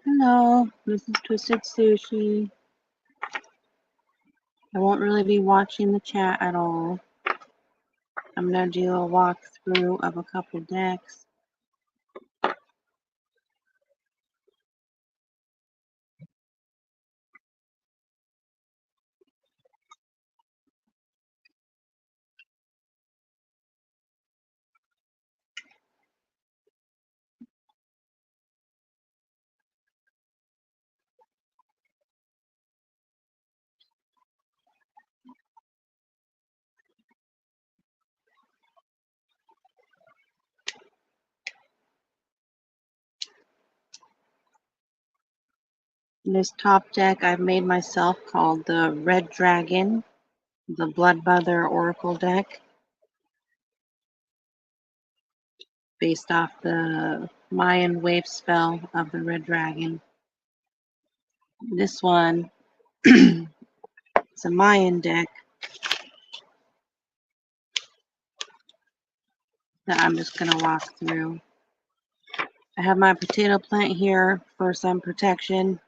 Hello, this is Twisted Sushi. I won't really be watching the chat at all. I'm going to do a walkthrough of a couple decks. This top deck I've made myself called the Red Dragon, the Blood Mother Oracle deck, based off the Mayan wave spell of the Red Dragon. This one is a Mayan deck that I'm just going to walk through. I have my potato plant here for some protection.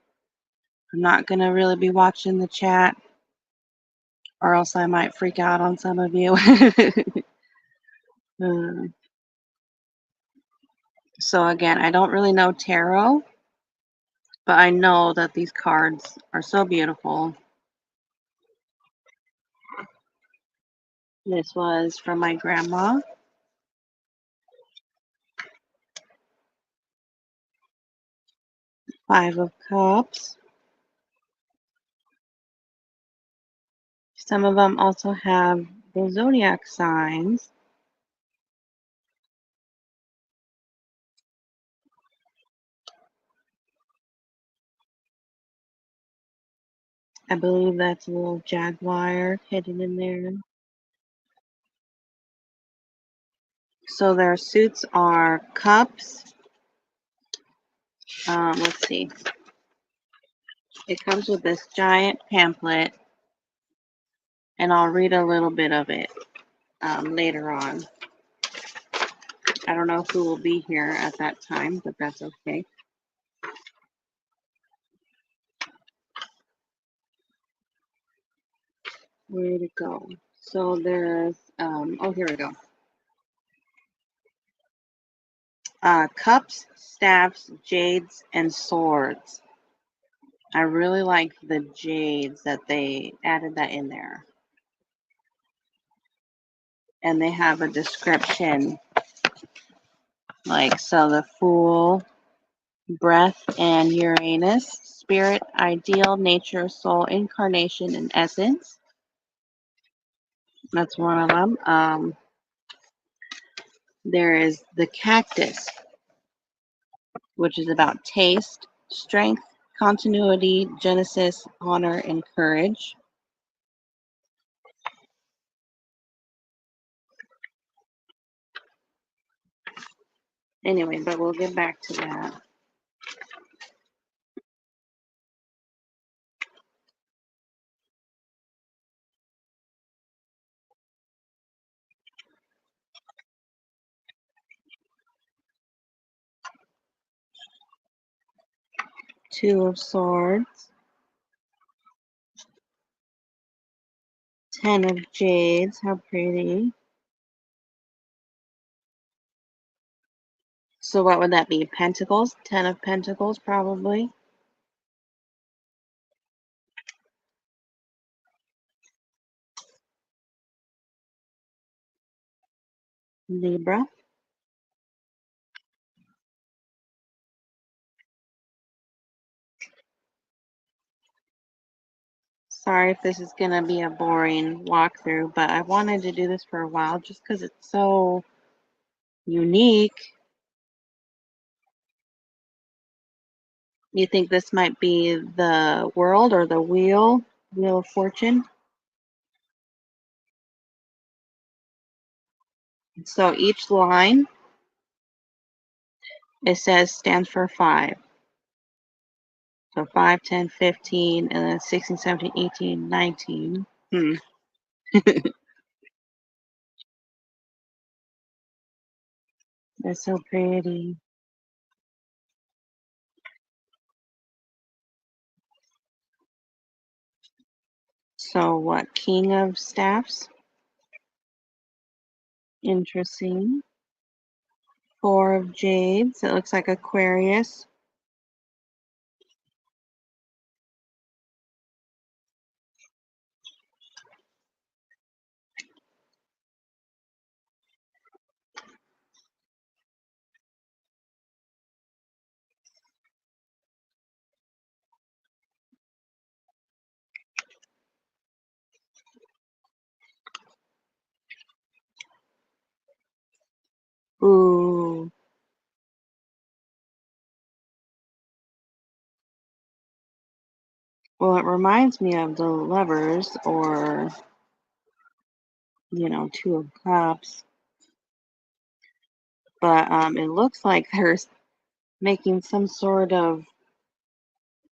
I'm not going to really be watching the chat, or else I might freak out on some of you. So again, I don't really know tarot, but I know that these cards are so beautiful. This was from my grandma. Five of Cups. Some of them also have the zodiac signs. I believe that's a little jaguar hidden in there. So their suits are cups. Let's see. It comes with this giant pamphlet, and I'll read a little bit of it later on. I don't know who will be here at that time, but that's okay. Where to go? So there's, oh, here we go. Cups, staffs, jades, and swords. I really like the jades that they added that in there. And they have a description, like, so the Fool, Breath, and Uranus, Spirit, Ideal, Nature, Soul, Incarnation, and Essence. That's one of them. There is the Cactus, which is about taste, strength, continuity, genesis, honor, and courage. Anyway, but we'll get back to that. Two of Swords. 10 of Jades. How pretty. So what would that be? Pentacles? 10 of Pentacles, probably. Libra. Sorry if this is going to be a boring walkthrough, but I wanted to do this for a while just because it's so unique. You think this might be the world or the wheel of fortune? So each line, it says stands for 5. So 5, 10, 15, and then 16, 17, 18, 19. They're so pretty. So what? King of Staffs? Interesting. Four of Jades. It looks like Aquarius. Ooh. Well, it reminds me of the Lovers or, Two of Cups. But it looks like they're making some sort of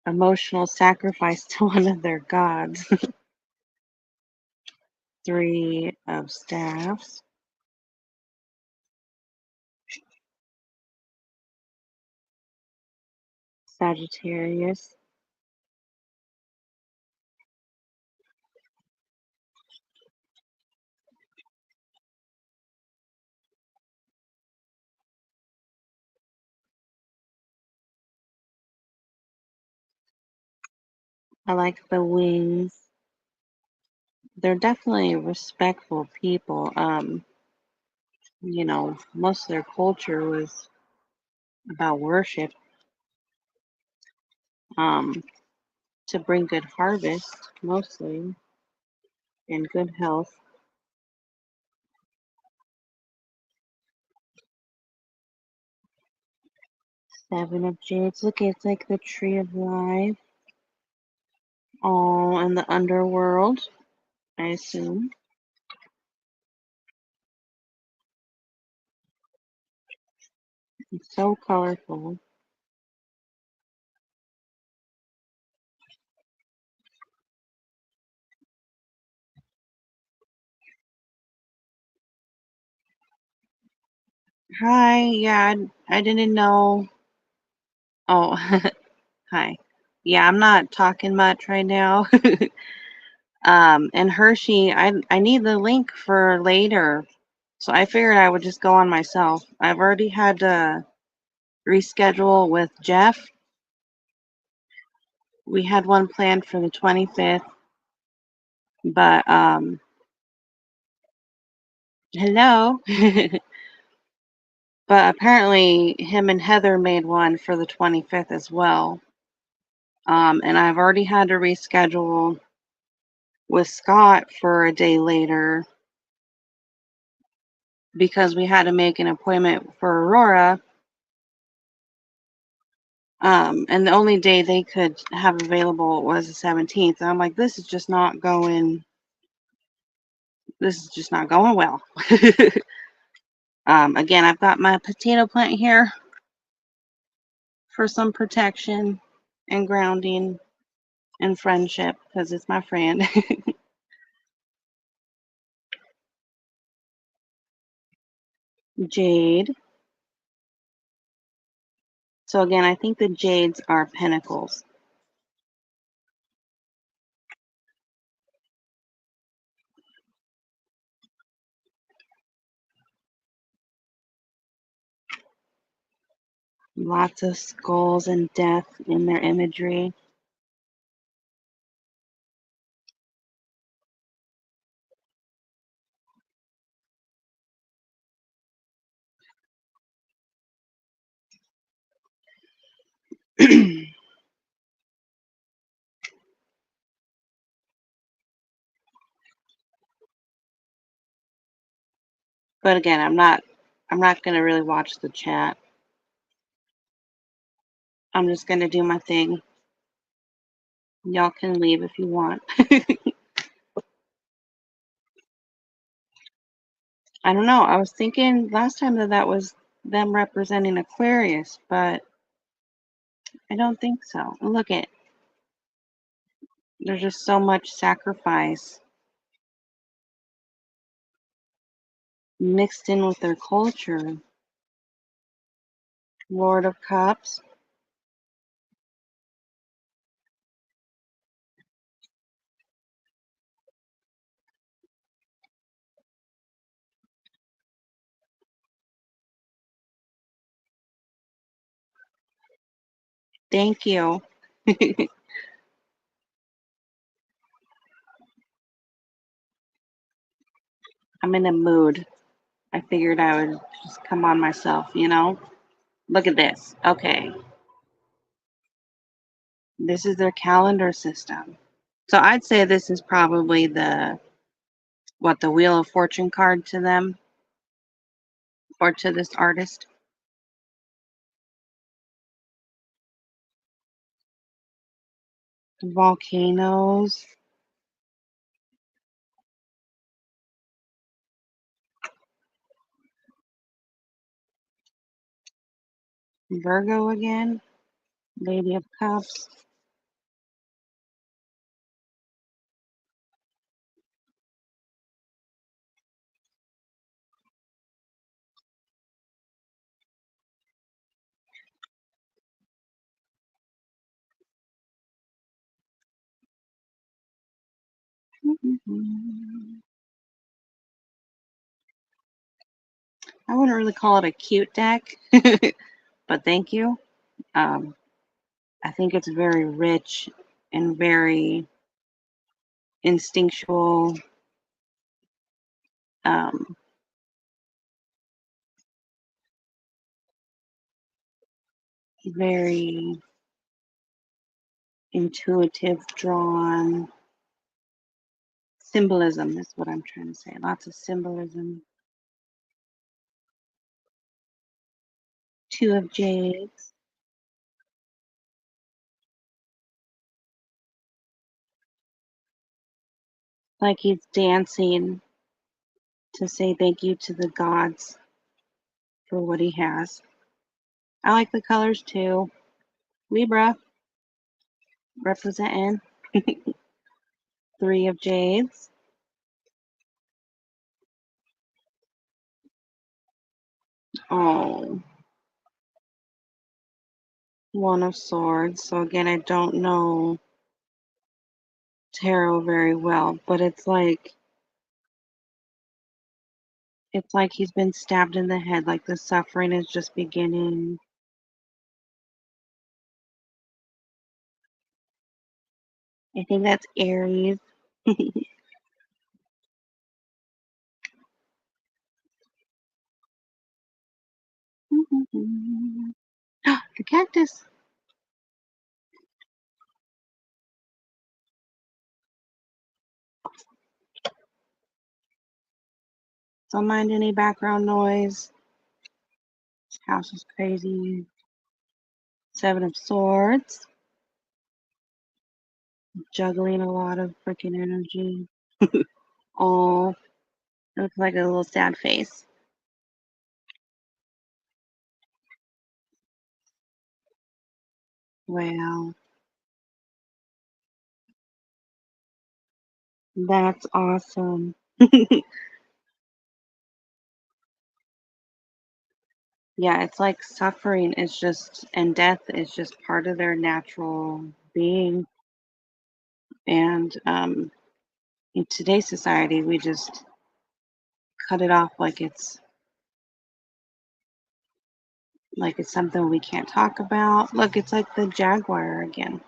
emotional sacrifice to one of their gods. Three of Staffs. Sagittarius. I like the wings. They're definitely respectful people. Most of their culture was about worship, um, to bring good harvest, mostly, and good health. Seven of Jades. Look, it's like the tree of life. All in the underworld, I assume. It's so colorful. Hi, yeah, I didn't know. Oh, hi. Yeah, I'm not talking much right now. And Hershey, I need the link for later. So I figured I would just go on myself. I've already had to reschedule with Jeff. We had one planned for the 25th, but hello. But apparently him and Heather made one for the 25th as well. And I've already had to reschedule with Scott for a day later because we had to make an appointment for Aurora. And the only day they could have available was the 17th. And I'm like, this is just not going well. Again, I've got my potato plant here for some protection and grounding and friendship because it's my friend. Jade. So again, I think the jades are pentacles. Lots of skulls and death in their imagery. But again, I'm not going to really watch the chat. I'm just going to do my thing. Y'all can leave if you want. I don't know. I was thinking last time that was them representing Aquarius, but I don't think so. Look at, there's just so much sacrifice mixed in with their culture. Lord of Cups. Thank you. I'm in a mood. I figured I would just come on myself, you know? Look at this. Okay. This is their calendar system. So I'd say this is probably the Wheel of Fortune card to them or to this artist. Volcanoes. Virgo again. Lady of Cups. I wouldn't really call it a cute deck, but thank you. Um, I think it's very rich and very instinctual, um, very intuitive, drawn. Symbolism is what I'm trying to say. Lots of symbolism. Two of Jades. Like he's dancing to say thank you to the gods for what he has. I like the colors too. Libra representing. Three of Jades. Oh, One of Swords. So again, I don't know tarot very well, but it's like he's been stabbed in the head, like the suffering is just beginning. I think that's Aries. The cactus. Don't mind any background noise. This house is crazy. Seven of Swords. Juggling a lot of freaking energy. Oh, it looks like a little sad face. Wow, that's awesome. Yeah, it's like suffering is just, and death is just part of their natural being. And in today's society, we just cut it off like it's something we can't talk about. Look, it's like the jaguar again.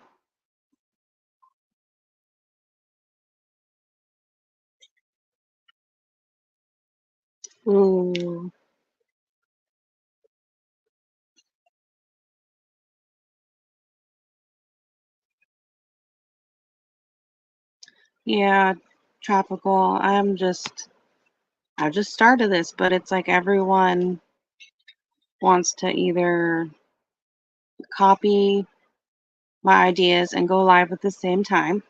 Ooh, yeah, tropical. I just started this, but it's like everyone wants to either copy my ideas and go live at the same time.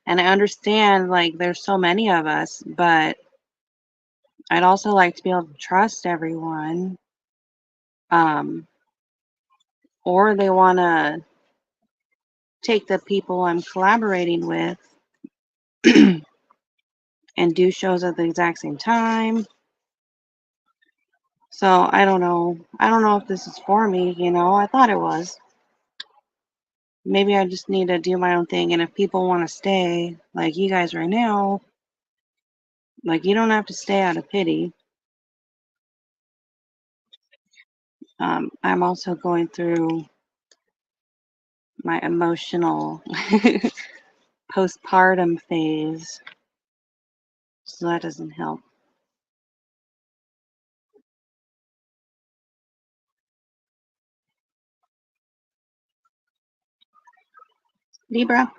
And I understand like there's so many of us, but I'd also like to be able to trust everyone. Um, or they want to take the people I'm collaborating with and do shows at the exact same time. So I don't know. I don't know if this is for me, you know. I thought it was. Maybe I just need to do my own thing. And if people want to stay, like you guys right now, like you don't have to stay out of pity. I'm also going through my emotional postpartum phase. So that doesn't help. Libra.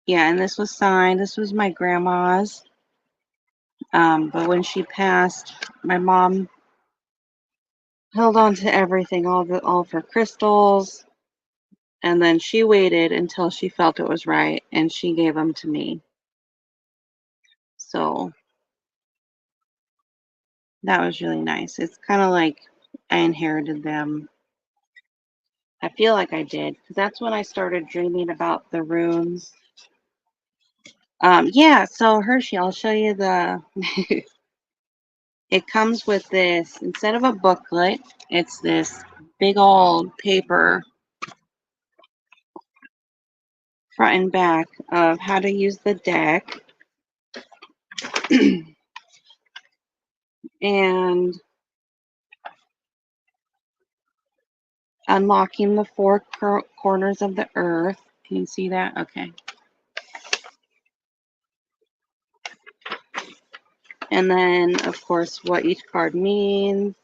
Yeah, and this was signed. This was my grandma's. But when she passed, my mom held on to everything, all of her crystals, and then she waited until she felt it was right, and she gave them to me. So that was really nice. It's kind of like I inherited them. I feel like I did, because that's when I started dreaming about the runes. Yeah, so Hershey, I'll show you the it comes with this, instead of a booklet, it's this big old paper front and back of how to use the deck. And unlocking the four corners of the earth. Can you see that? Okay. And then, of course, what each card means,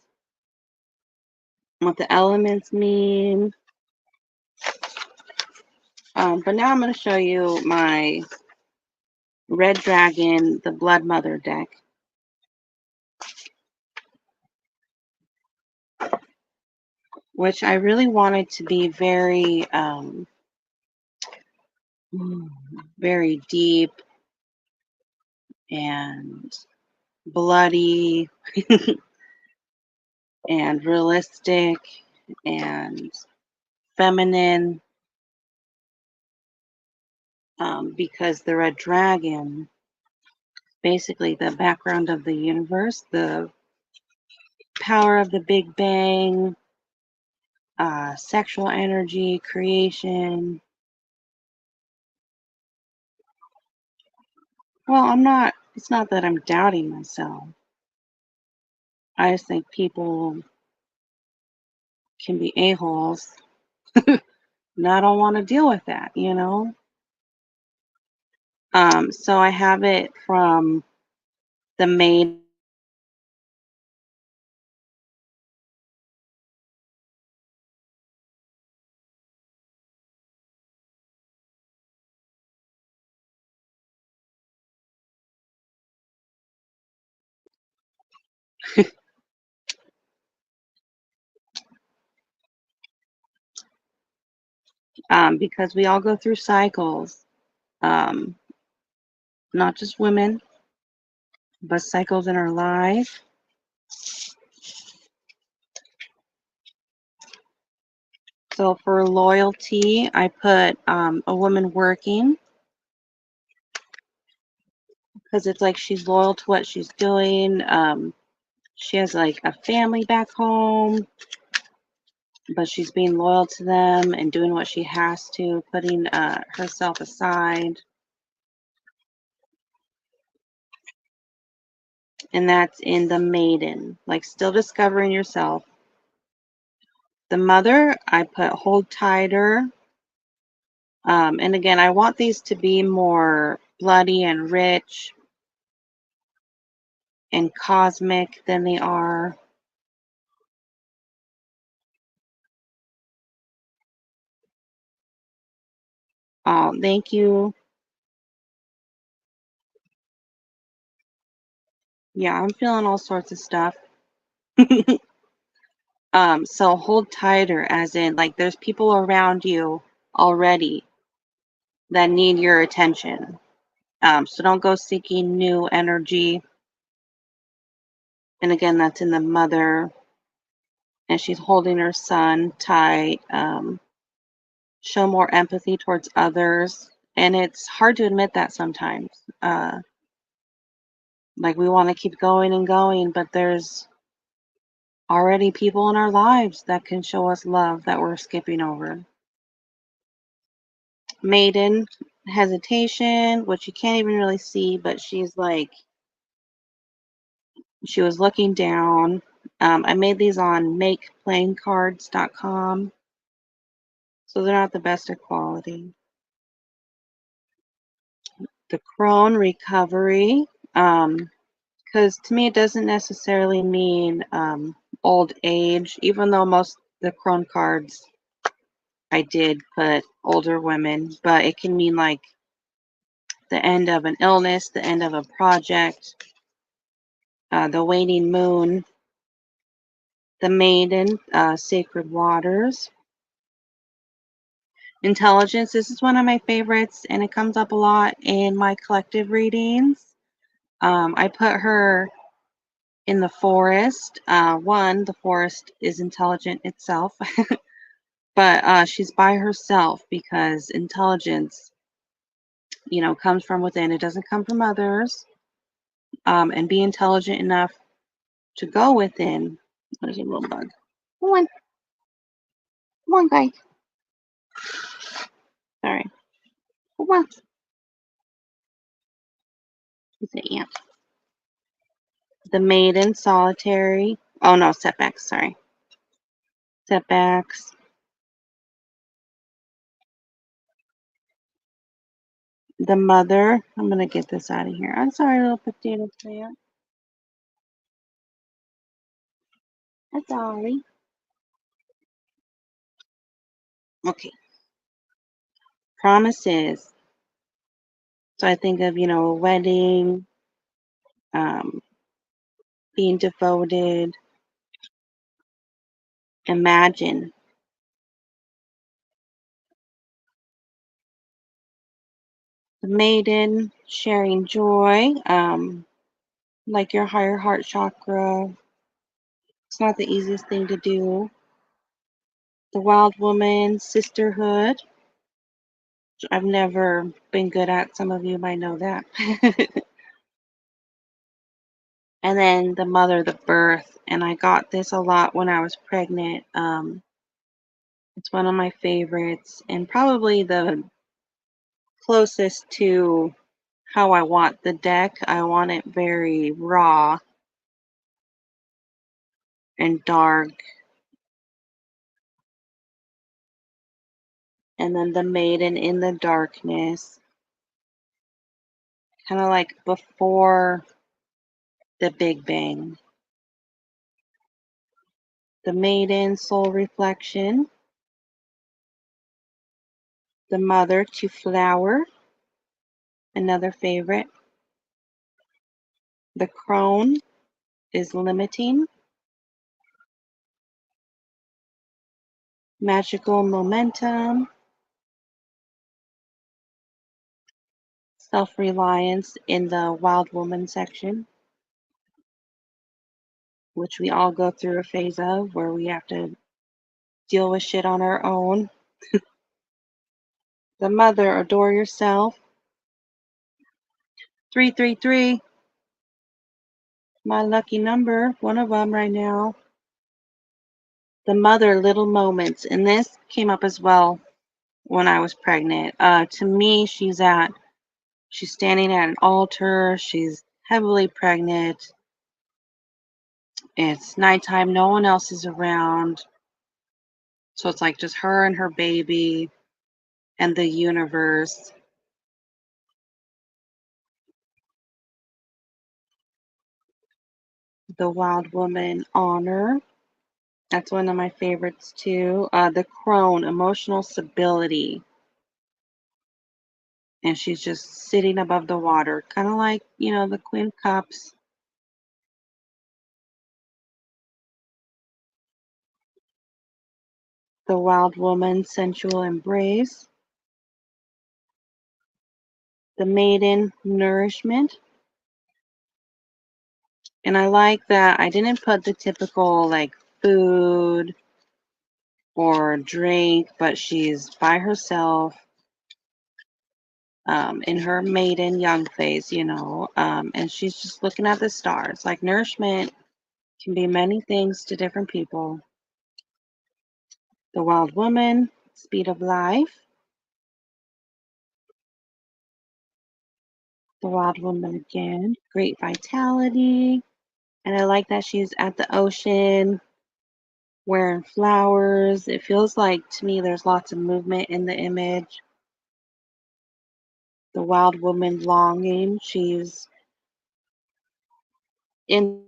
what the elements mean. But now I'm going to show you my Red Dragon, the Blood Mother deck. Which I really wanted to be very, very deep and bloody and realistic and feminine, because the Red Dragon, basically the background of the universe, the power of the Big Bang, sexual energy, creation. Well, it's not that I'm doubting myself. I just think people can be a-holes, and I don't want to deal with that, you know? So I have it from the Maid. Because we all go through cycles, um, not just women, but cycles in our life. So for loyalty, I put a woman working, because it's like she's loyal to what she's doing. She has like a family back home, but she's being loyal to them and doing what she has to, putting herself aside. And that's in the Maiden, like still discovering yourself. The Mother, I put hold tighter. And again, I want these to be more bloody and rich and cosmic than they are. Thank you. Yeah, I'm feeling all sorts of stuff. So hold tighter, as in like there's people around you already that need your attention. So don't go seeking new energy. And again, that's in the Mother, and she's holding her son tight. Show more empathy towards others. And it's hard to admit that sometimes. Like we want to keep going and going, but there's already people in our lives that can show us love that we're skipping over. Maiden, hesitation, which you can't even really see, but she's like, she was looking down. I made these on makeplayingcards.com. so they're not the best of quality. The crone recovery, because to me it doesn't necessarily mean old age, even though most the crone cards I did put older women, but it can mean like the end of an illness, the end of a project, the waning moon, the maiden, sacred waters. Intelligence, this is one of my favorites, and it comes up a lot in my collective readings. I put her in the forest. One, the forest is intelligent itself, but she's by herself because intelligence, comes from within. It doesn't come from others. And be intelligent enough to go within. There's a little bug. Come on, guys. Sorry. Come on. It's an ant. The maiden, solitary. Oh no, setbacks. Sorry. Setbacks. The mother. I'm gonna get this out of here. I'm sorry, little potato plant. I'm sorry. Okay. Promises. So I think of, a wedding, um, being devoted. Imagine. The maiden, sharing joy, like your higher heart chakra. It's not the easiest thing to do. The wild woman, sisterhood. Which I've never been good at. Some of you might know that. And then the mother, the birth. And I got this a lot when I was pregnant. It's one of my favorites and probably the closest to how I want the deck. I want it very raw and dark. And then the maiden in the darkness, kind of like before the Big Bang. The maiden, soul reflection. The mother, to flower, another favorite. The crone is limiting. Magical momentum. Self-reliance in the wild woman section, which we all go through a phase of where we have to deal with shit on our own. The mother, adore yourself. 333, my lucky number, one of them right now. The mother, little moments, and this came up as well when I was pregnant. To me, she's standing at an altar. She's heavily pregnant. It's nighttime. No one else is around. So it's like just her and her baby and the universe. The wild woman, honor. That's one of my favorites too. The crone, emotional stability. And she's just sitting above the water, kind of like, the Queen of Cups. The wild woman, sensual embrace. The maiden, nourishment. And I like that I didn't put the typical like food or drink, but she's by herself in her maiden young phase, and she's just looking at the stars. Like nourishment can be many things to different people. The wild woman, speed of life. The wild woman again, great vitality. And I like that she's at the ocean wearing flowers. It feels like to me there's lots of movement in the image. The wild woman longing. She's in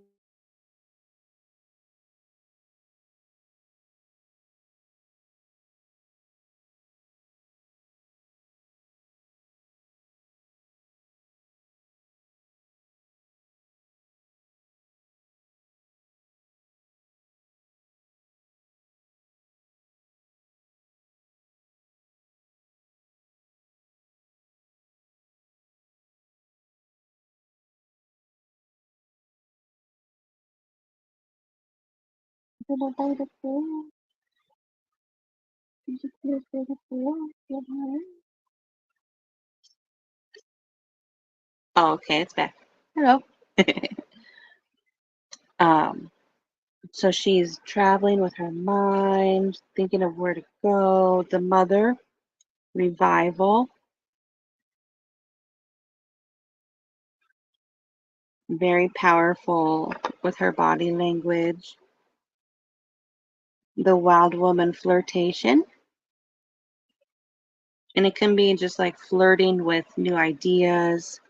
Oh, okay, it's back. Hello. um, so she's traveling with her mind, thinking of where to go. The mother, revival, very powerful with her body language. The wild woman, flirtation. And it can be just like flirting with new ideas.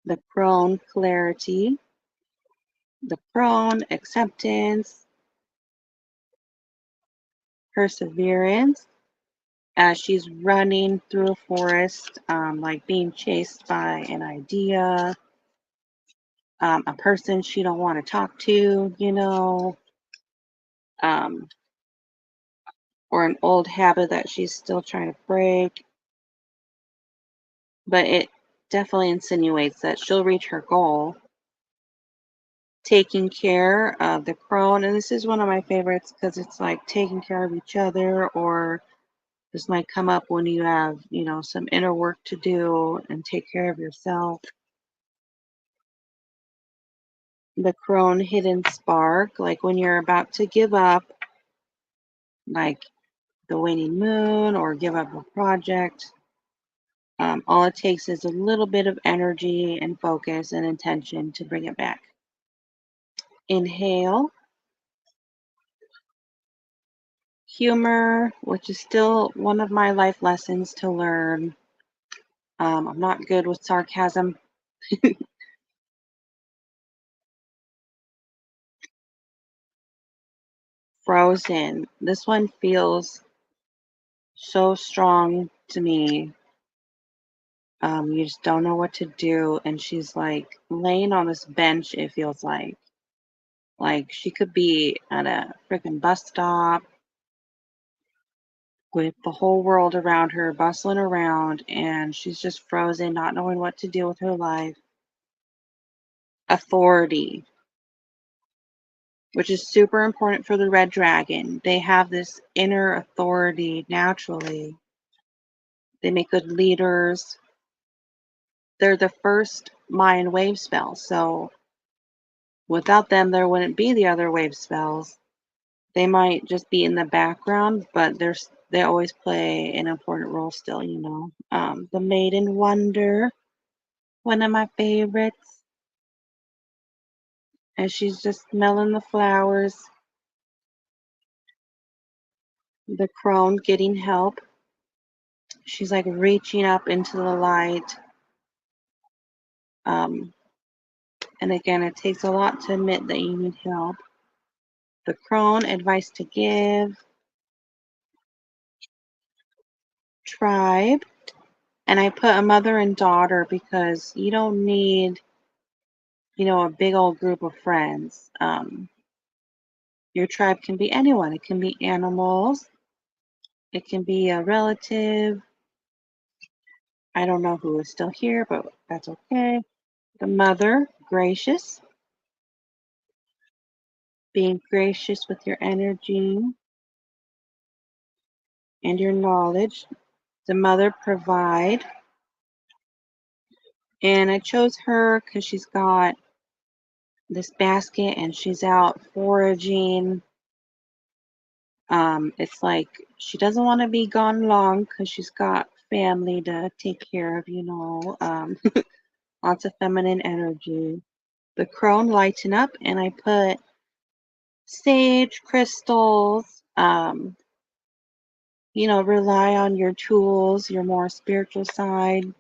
The crone, clarity. The crone, acceptance, perseverance. As she's running through a forest, like being chased by an idea, a person she don't want to talk to, um, or an old habit that she's still trying to break. But it definitely insinuates that she'll reach her goal. Taking care of the crone, and this is one of my favorites because it's like taking care of each other, or this might come up when you have, some inner work to do and take care of yourself. The crone, hidden spark, like when you're about to give up, like the waning moon, or give up a project. All it takes is a little bit of energy and focus and intention to bring it back. Inhale. Humor, which is still one of my life lessons to learn. I'm not good with sarcasm. Frozen. This one feels so strong to me. You just don't know what to do. And she's like laying on this bench, it feels like. Like she could be at a freaking bus stop with the whole world around her bustling around, and she's just frozen, not knowing what to do with her life. Authority, which is super important for the red dragon. They have this inner authority naturally. They make good leaders. They're the first Mayan wave spell, so without them, there wouldn't be the other wave spells. They might just be in the background, but they always play an important role still. The Maiden Wonder, one of my favorites. And she's just smelling the flowers. The crone, getting help. She's like reaching up into the light. Um, and again, it takes a lot to admit that you need help. The crone, advice to give. Tribe. And I put a mother and daughter because you don't need, a big old group of friends. Your tribe can be anyone. It can be animals. It can be a relative. I don't know who is still here, but that's okay. The mother, gracious. Being gracious with your energy and your knowledge. The mother, provide. And I chose her because she's got this basket and she's out foraging. It's like she doesn't want to be gone long because she's got family to take care of, lots of feminine energy. the crone lighten up, and I put sage crystals. Rely on your tools, your more spiritual side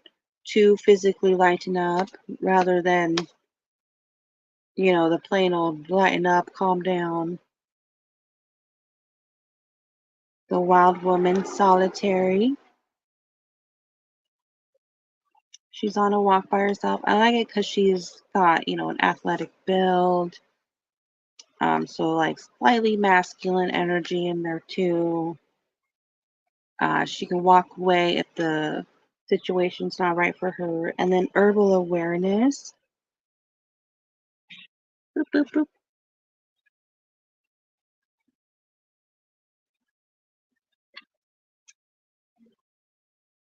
to physically lighten up rather than, the plain old lighten up, calm down. The wild woman solitary. She's on a walk by herself. I like it because she's got, an athletic build. So like slightly masculine energy in there too. She can walk away if the situation's not right for her. And then herbal awareness. Boop, boop, boop.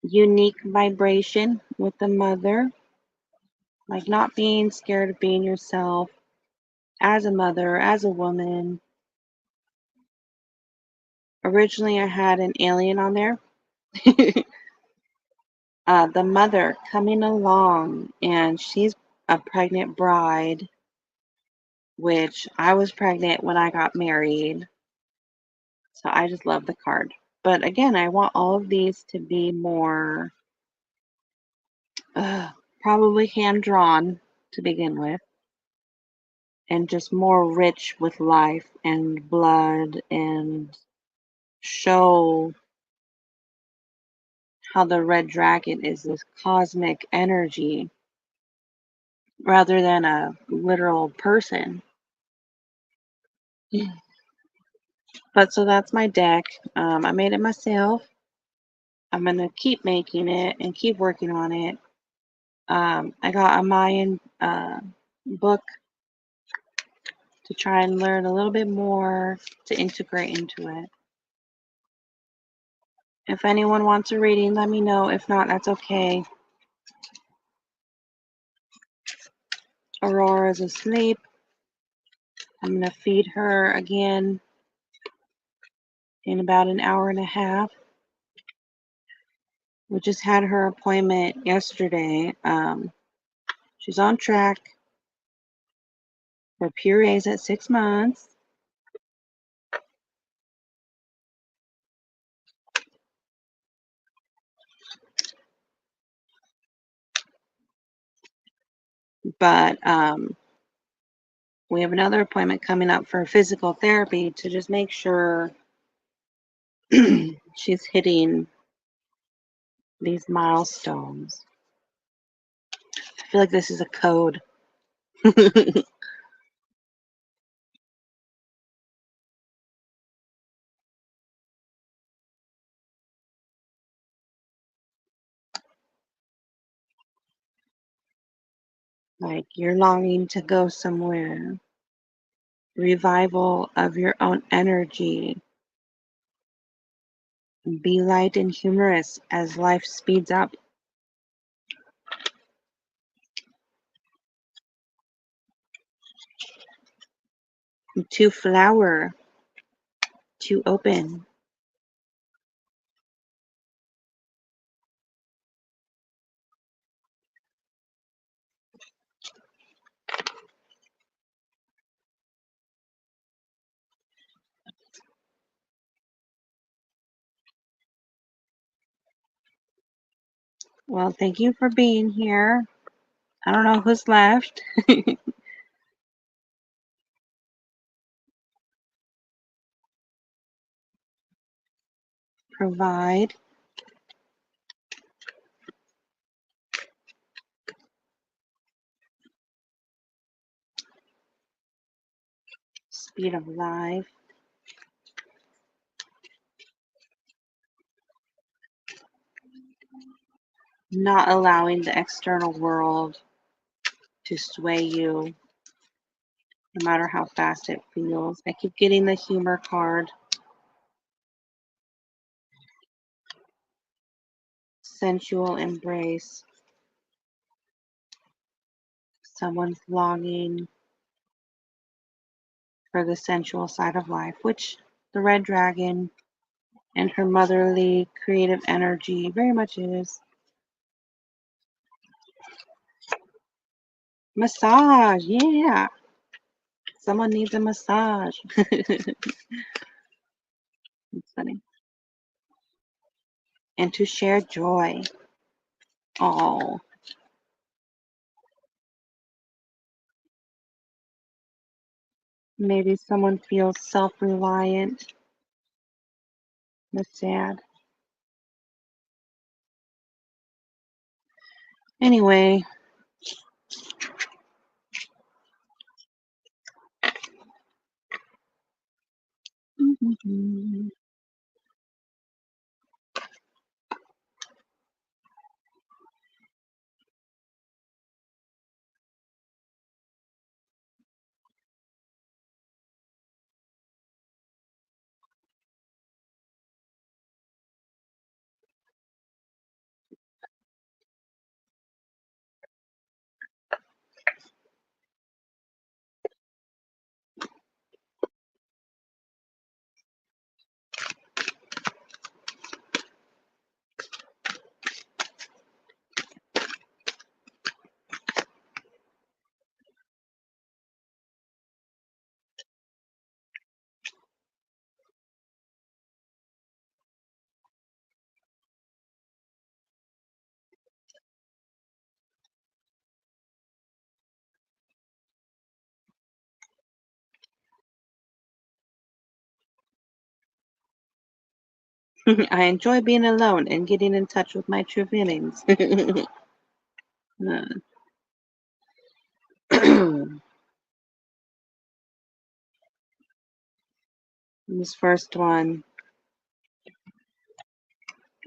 Unique vibration with the mother. Like not being scared of being yourself as a mother, as a woman. Originally, I had an alien on there. The mother coming along, and she's a pregnant bride, which I was pregnant when I got married. So I just love the card. But again, I want all of these to be more uh, probably hand drawn to begin with, and just more rich with life and blood, and show how the red dragon is this cosmic energy rather than a literal person. But so that's my deck. I made it myself. I'm going to keep making it and keep working on it. I got a Mayan book to try and learn a little bit more to integrate into it. If anyone wants a reading, let me know. If not, that's okay. Aurora's asleep. I'm going to feed her again in about an hour and a half. We just had her appointment yesterday. She's on track for purees at 6 months. But we have another appointment coming up for physical therapy to just make sure she's hitting these milestones. I feel like this is a code. Like you're longing to go somewhere. Revival of your own energy. Be light and humorous as life speeds up. To flower. To open. Well, thank you for being here. I don't know who's left. Provide. Speed of life. Not allowing the external world to sway you, no matter how fast it feels. I keep getting the humor card. Sensual embrace. Someone's longing for the sensual side of life, which the red dragon and her motherly creative energy very much is. Massage, yeah. Someone needs a massage. It's funny. And to share joy. Oh, maybe someone feels self-reliant. That's sad. Anyway, I enjoy being alone and getting in touch with my true feelings. This first one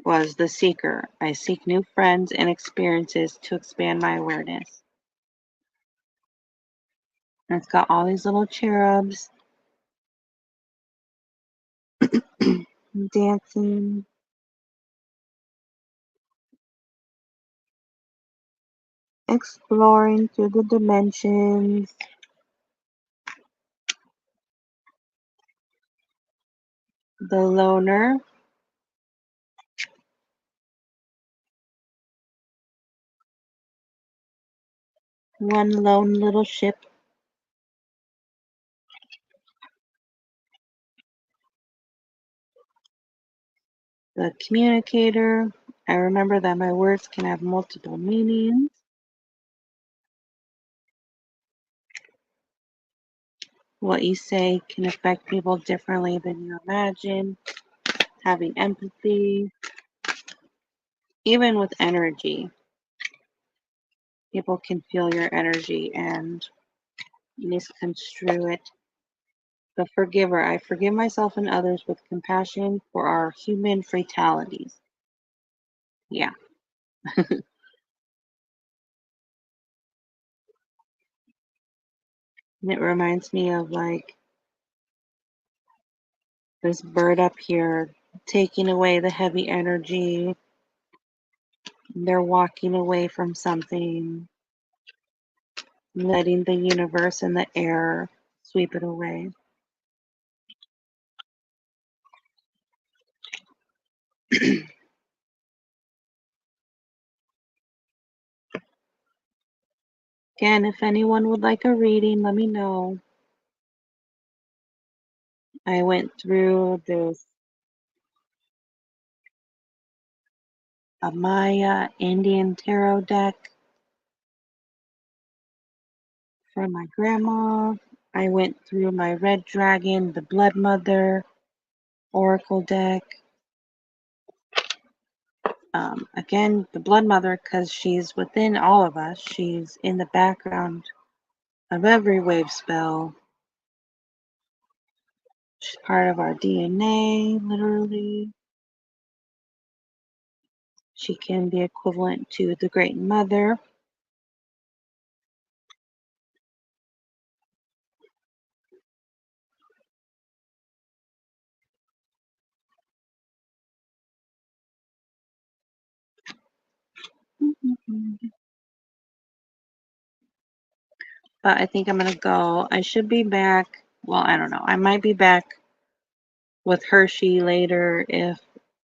was The Seeker. I seek new friends and experiences to expand my awareness. And it's got all these little cherubs dancing. Exploring through the dimensions. The Loner. One lone little ship. The Communicator. I remember that my words can have multiple meanings. What you say can affect people differently than you imagine. Having empathy. Even with energy, people can feel your energy and misconstrue it. The Forgiver. I forgive myself and others with compassion for our human fatalities. Yeah. And it reminds me of like this bird up here taking away the heavy energy. They're walking away from something, letting the universe and the air sweep it away. Again, if anyone would like a reading, let me know. I went through this Amaya Indian tarot deck from my grandma. I went through my Red Dragon, the Blood Mother Oracle deck. Again, the Blood Mother, because she's within all of us. She's in the background of every wave spell. She's part of our DNA, literally. She can be equivalent to the Great Mother. But I think I'm going to go. I should be back. Well, I don't know. I might be back with Hershey later if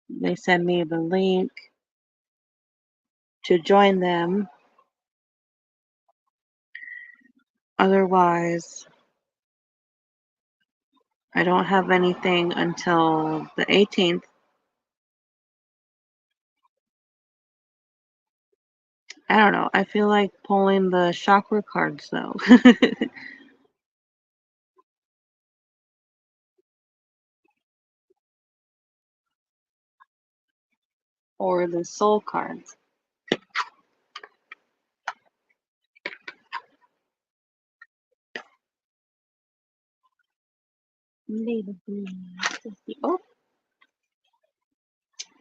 they send me the link to join them. Otherwise, I don't have anything until the 18th. I don't know. I feel like pulling the chakra cards though. Or the soul cards. Oh,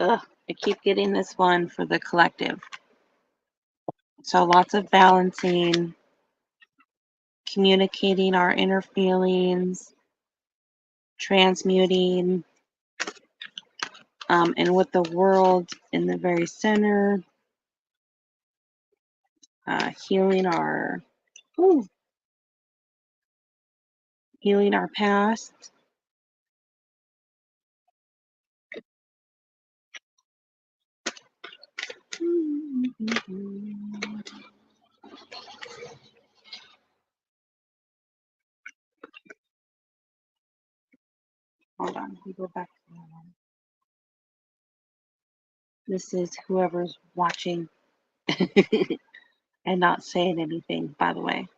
ugh, I keep getting this one for the collective. So lots of balancing, communicating our inner feelings, transmuting, and with the world in the very center, healing our ooh, healing our past. Hold on, we go back to that one. This is whoever's watching and not saying anything, by the way.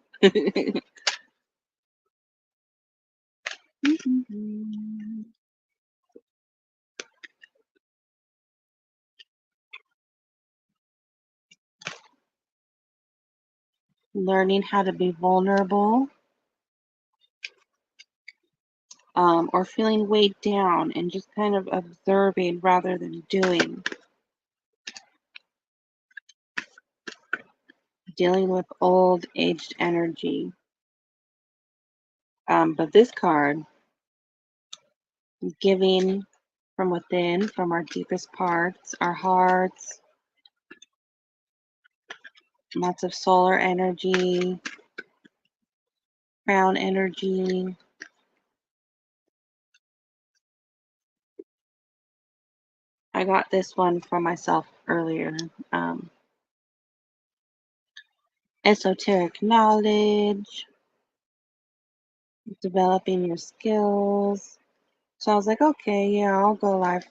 Learning how to be vulnerable, or feeling weighed down and just kind of observing rather than doing. Dealing with old aged energy. But this card, giving from within, from our deepest parts, our hearts, lots of solar energy, crown energy. I got this one for myself earlier. Esoteric knowledge, developing your skills. So I was like, okay, yeah, I'll go live.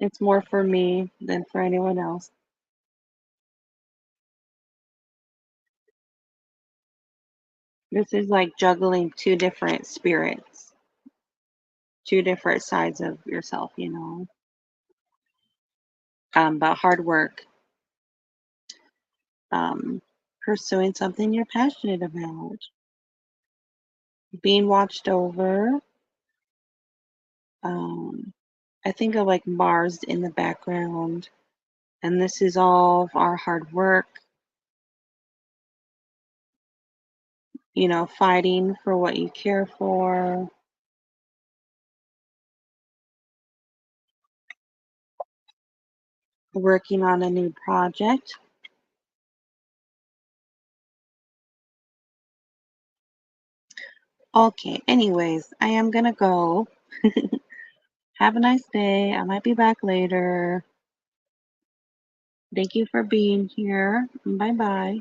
It's more for me than for anyone else. This is like juggling two different spirits, two different sides of yourself, you know. But hard work, um, pursuing something you're passionate about, being watched over. Um, I think of like Mars in the background, and this is all of our hard work, you know, fighting for what you care for, working on a new project. Okay, anyways, I am gonna go. Have a nice day. I might be back later. Thank you for being here. Bye bye.